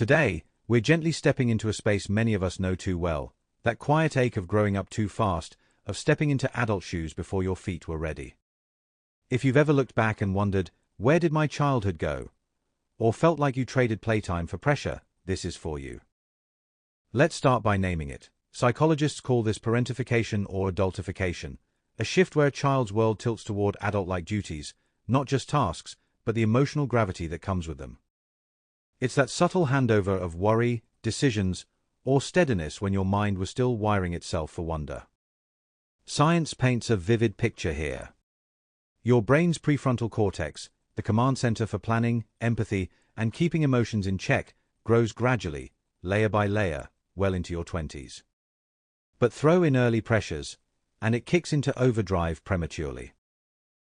Today, we're gently stepping into a space many of us know too well, that quiet ache of growing up too fast, of stepping into adult shoes before your feet were ready. If you've ever looked back and wondered, where did my childhood go? Or felt like you traded playtime for pressure, this is for you. Let's start by naming it. Psychologists call this parentification or adultification, a shift where a child's world tilts toward adult-like duties, not just tasks, but the emotional gravity that comes with them. It's that subtle handover of worry, decisions, or steadiness when your mind was still wiring itself for wonder. Science paints a vivid picture here. Your brain's prefrontal cortex, the command center for planning, empathy, and keeping emotions in check, grows gradually, layer by layer, well into your 20s. But throw in early pressures, and it kicks into overdrive prematurely.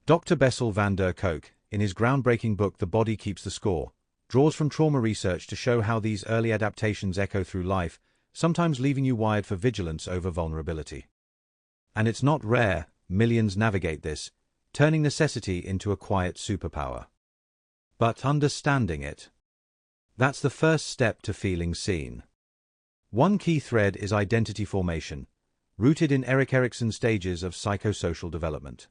Dr. Bessel van der Kolk, in his groundbreaking book The Body Keeps the Score, draws from trauma research to show how these early adaptations echo through life, sometimes leaving you wired for vigilance over vulnerability. And it's not rare, millions navigate this, turning necessity into a quiet superpower. But understanding it, that's the first step to feeling seen. One key thread is identity formation, rooted in Erikson's stages of psychosocial development.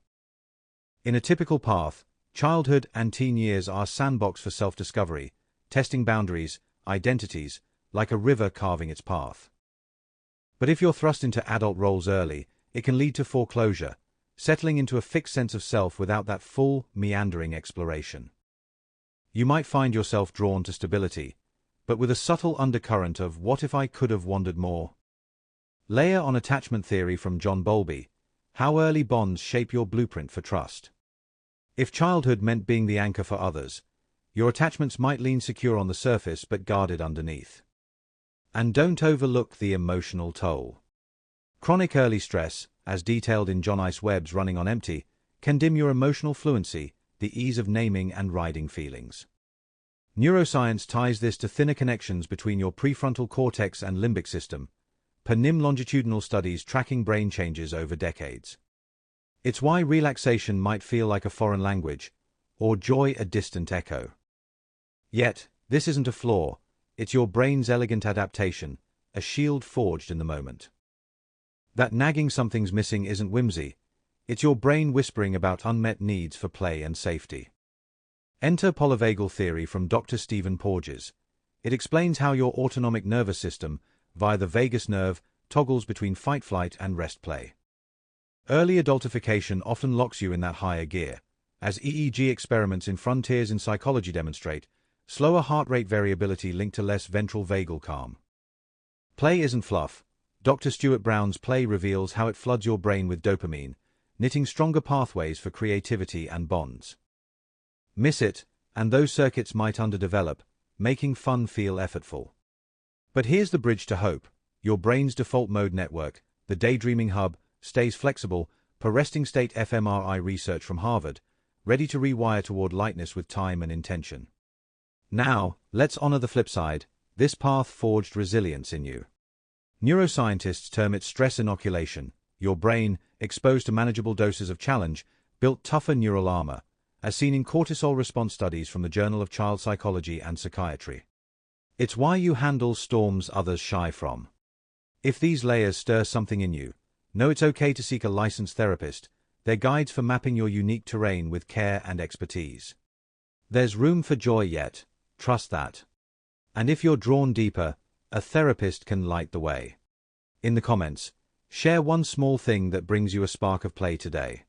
In a typical path, childhood and teen years are sandbox for self-discovery, testing boundaries, identities, like a river carving its path. But if you're thrust into adult roles early, it can lead to foreclosure, settling into a fixed sense of self without that full, meandering exploration. You might find yourself drawn to stability, but with a subtle undercurrent of what if I could have wandered more? Layer on attachment theory from Bowlby, how early bonds shape your blueprint for trust. If childhood meant being the anchor for others, your attachments might lean secure on the surface but guarded underneath. And don't overlook the emotional toll. Chronic early stress, as detailed in Jonice Webb's Running on Empty, can dim your emotional fluency, the ease of naming and riding feelings. Neuroscience ties this to thinner connections between your prefrontal cortex and limbic system, per NIMH longitudinal studies tracking brain changes over decades. It's why relaxation might feel like a foreign language, or joy a distant echo. Yet, this isn't a flaw, it's your brain's elegant adaptation, a shield forged in the moment. That nagging something's missing isn't whimsy, it's your brain whispering about unmet needs for play and safety. Enter polyvagal theory from Dr. Porges. It explains how your autonomic nervous system, via the vagus nerve, toggles between fight-flight and rest-play. Early adultification often locks you in that higher gear, as EEG experiments in Frontiers in Psychology demonstrate, slower heart rate variability linked to less ventral vagal calm. Play isn't fluff. Dr. Stuart Brown's Play reveals how it floods your brain with dopamine, knitting stronger pathways for creativity and bonds. Miss it, and those circuits might underdevelop, making fun feel effortful. But here's the bridge to hope. Your brain's default mode network, the daydreaming hub, stays flexible, per resting state fMRI research from Harvard, ready to rewire toward lightness with time and intention. Now, let's honor the flip side. This path forged resilience in you. Neuroscientists term it stress inoculation. Your brain, exposed to manageable doses of challenge, built tougher neural armor, as seen in cortisol response studies from the Journal of Child Psychology and Psychiatry. It's why you handle storms others shy from. If these layers stir something in you, know it's okay to seek a licensed therapist. They're guides for mapping your unique terrain with care and expertise. There's room for joy yet, trust that. And if you're drawn deeper, a therapist can light the way. In the comments, share one small thing that brings you a spark of play today.